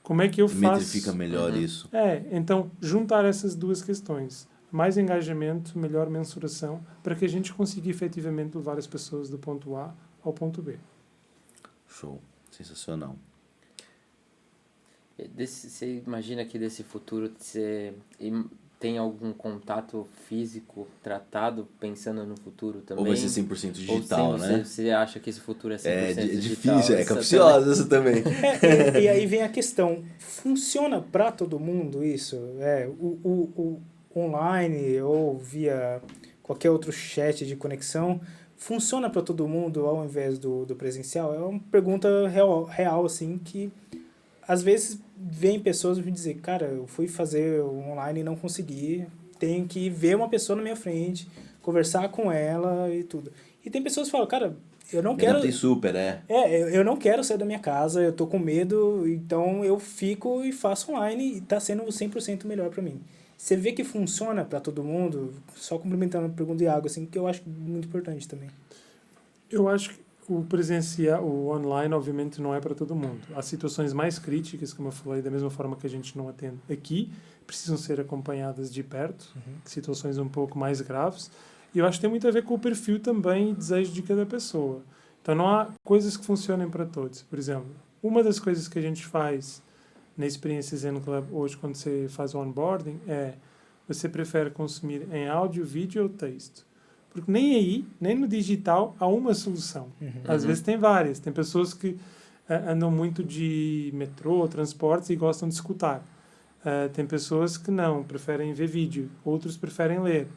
Como é que eu faço... Metrifica melhor isso. Então, juntar essas duas questões. Mais engajamento, melhor mensuração, para que a gente consiga efetivamente levar as pessoas do ponto A ao ponto B. Show. Sensacional. Você imagina que desse futuro você tem algum contato físico tratado pensando no futuro também? Ou vai ser 100% digital, ou né? Você acha que esse futuro é 100% digital? É difícil, é capciosa essa também. E aí vem a questão, funciona para todo mundo isso? O online ou via qualquer outro chat de conexão, funciona para todo mundo ao invés do presencial? É uma pergunta real assim, que às vezes vem pessoas me dizer, cara, eu fui fazer online e não consegui, tenho que ver uma pessoa na minha frente, conversar com ela e tudo. E tem pessoas que falam, cara, eu não quero... Tem super, eu não quero sair da minha casa, eu tô com medo, então eu fico e faço online e tá sendo 100% melhor para mim. Você vê que funciona para todo mundo, só complementando a pergunta de água, assim, que eu acho muito importante também. Eu acho que o presencial, o online, obviamente, não é para todo mundo. Há situações mais críticas, como eu falei, da mesma forma que a gente não atende aqui, precisam ser acompanhadas de perto, situações um pouco mais graves. E eu acho que tem muito a ver com o perfil também e desejo de cada pessoa. Então, não há coisas que funcionem para todos. Por exemplo, uma das coisas que a gente faz na experiência Zen Club hoje, quando você faz o onboarding, você prefere consumir em áudio, vídeo ou texto. Porque nem aí, nem no digital, há uma solução. Às vezes tem várias. Tem pessoas que andam muito de metrô, transportes e gostam de escutar. Tem pessoas que não, preferem ver vídeo. Outros preferem ler.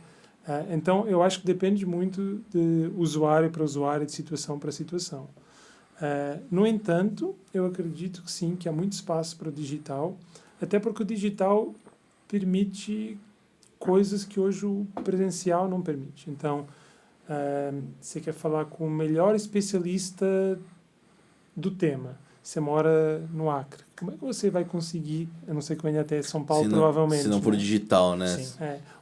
Então, eu acho que depende muito de usuário para usuário, de situação para situação. No entanto, eu acredito que sim, que há muito espaço para o digital, até porque o digital permite coisas que hoje o presencial não permite. Então, você quer falar com o melhor especialista do tema, você mora no Acre, como é que você vai conseguir, a não ser que venha até São Paulo, provavelmente. Se não for digital, né? Sim.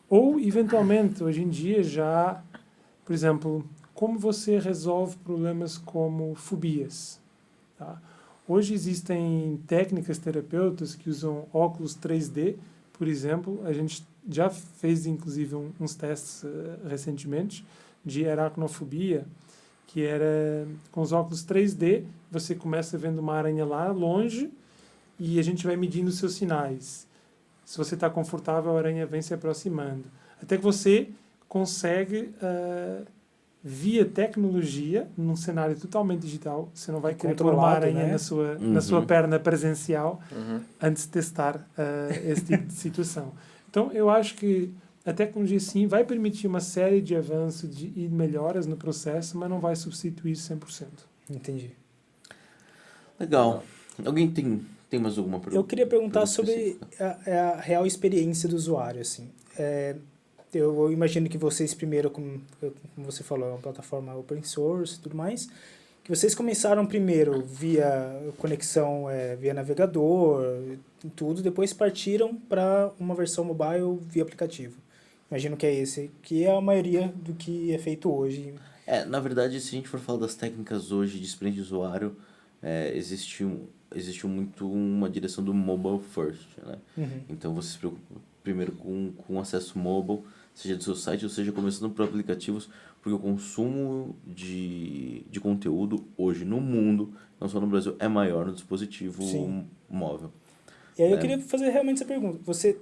Ou, eventualmente, hoje em dia já, por exemplo, como você resolve problemas como fobias, tá? Hoje existem técnicas terapeutas que usam óculos 3D, por exemplo. A gente já fez, inclusive, uns testes recentemente de aracnofobia, que era com os óculos 3D, você começa vendo uma aranha lá longe e a gente vai medindo os seus sinais. Se você está confortável, a aranha vem se aproximando. Até que você consegue, via tecnologia, num cenário totalmente digital, você não vai querer pôr uma aranha, né, na sua perna presencial antes de testar esse tipo de situação. Então, eu acho que A tecnologia, sim, vai permitir uma série de avanços e melhoras no processo, mas não vai substituir 100%. Entendi. Legal. Alguém tem mais alguma pergunta? Eu queria perguntar pergunta sobre específica? a real experiência do usuário, assim. Eu imagino que vocês primeiro, como você falou, é uma plataforma open source e tudo mais, que vocês começaram primeiro via conexão, via navegador e tudo, depois partiram para uma versão mobile via aplicativo. Imagino que é esse, que é a maioria do que é feito hoje. Na verdade, se a gente for falar das técnicas hoje de experiência de usuário, existe muito uma direção do mobile first, né? Uhum. Então você se preocupa primeiro com acesso mobile, seja do seu site ou seja começando por aplicativos, porque o consumo de conteúdo hoje no mundo, não só no Brasil, é maior no dispositivo Sim. móvel. E aí eu queria fazer realmente essa pergunta. Você,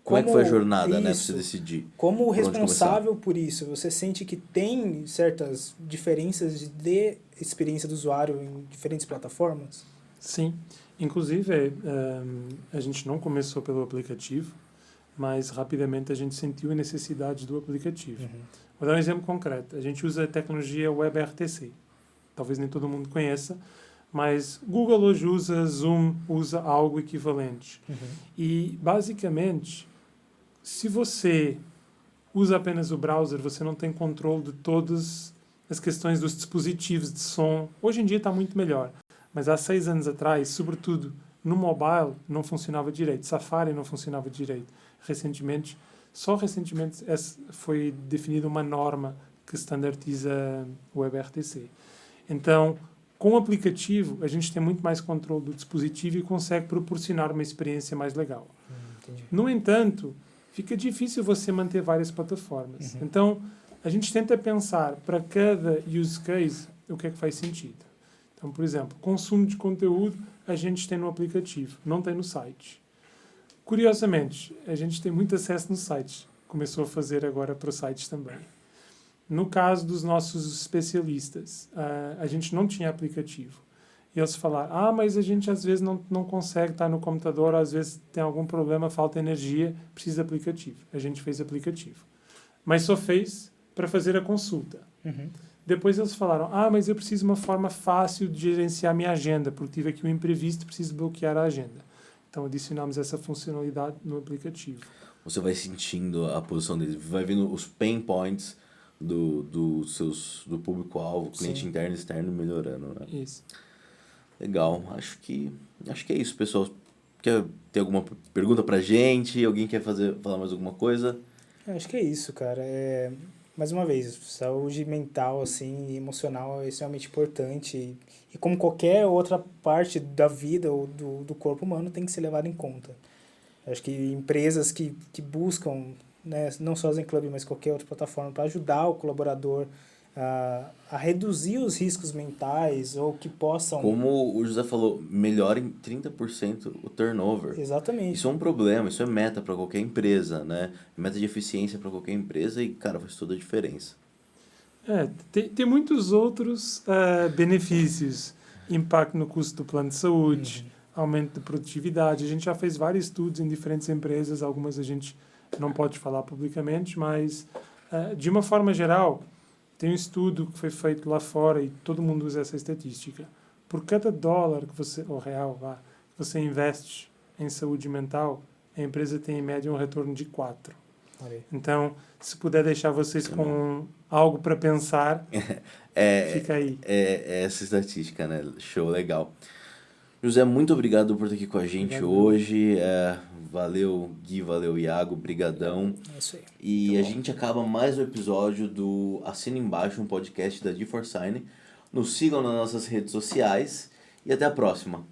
Como é que foi a jornada, né, pra isso, você decidir? como por onde responsável por isso, você sente que tem certas diferenças de experiência do usuário em diferentes plataformas? Sim. Inclusive, a gente não começou pelo aplicativo, mas rapidamente a gente sentiu a necessidade do aplicativo. Uhum. Vou dar um exemplo concreto. A gente usa a tecnologia WebRTC. Talvez nem todo mundo conheça, mas Google hoje usa, Zoom usa algo equivalente. Uhum. E, basicamente, se você usa apenas o browser, você não tem controle de todas as questões dos dispositivos de som. Hoje em dia está muito melhor, mas há 6 anos atrás, sobretudo no mobile, não funcionava direito. Safari não funcionava direito. Só recentemente foi definida uma norma que standardiza o WebRTC. Então, com o aplicativo, a gente tem muito mais controle do dispositivo e consegue proporcionar uma experiência mais legal. Entendi. No entanto, fica difícil você manter várias plataformas. Uhum. Então, a gente tenta pensar para cada use case o que é que faz sentido. Então, por exemplo, consumo de conteúdo a gente tem no aplicativo, não tem no site. Curiosamente, a gente tem muito acesso no site. Começou a fazer agora para os sites também. No caso dos nossos especialistas, a gente não tinha aplicativo. E eles falaram, mas a gente às vezes não consegue estar no computador, às vezes tem algum problema, falta energia, precisa de aplicativo. A gente fez aplicativo. Mas só fez para fazer a consulta. Uhum. Depois eles falaram, mas eu preciso de uma forma fácil de gerenciar minha agenda, porque tive aqui um imprevisto, preciso bloquear a agenda. Então adicionamos essa funcionalidade no aplicativo. Você vai sentindo a posição dele, vai vendo os pain points do público-alvo, cliente Sim. interno e externo melhorando, né? Isso. Legal, acho que é isso, pessoal. Quer ter alguma pergunta pra gente? Alguém quer falar mais alguma coisa? Acho que é isso, cara. Mais uma vez, saúde mental, assim, e emocional é extremamente importante. E como qualquer outra parte da vida ou do corpo humano, tem que ser levado em conta. Acho que empresas que buscam, né, não só a Zen Club, mas qualquer outra plataforma, para ajudar o colaborador a reduzir os riscos mentais ou que possam... Como o José falou, melhora em 30% o turnover. Exatamente. Isso é um problema, isso é meta para qualquer empresa, né? Meta de eficiência para qualquer empresa e, cara, faz toda a diferença. Tem muitos outros benefícios. Impacto no custo do plano de saúde, aumento de produtividade. A gente já fez vários estudos em diferentes empresas, algumas a gente não pode falar publicamente, mas, de uma forma geral, tem um estudo que foi feito lá fora e todo mundo usa essa estatística. Por cada dólar ou real, que você investe em saúde mental, a empresa tem em média um retorno de 4. Então, se puder deixar vocês com algo para pensar, fica aí. É essa estatística, né? Show, legal. José, muito obrigado por estar aqui com a gente Obrigado. hoje. Valeu, Gui, valeu, Iago, brigadão. É isso aí. E a gente acaba mais um episódio do Assina Embaixo, um podcast da G4Sign. Nos sigam nas nossas redes sociais e até a próxima.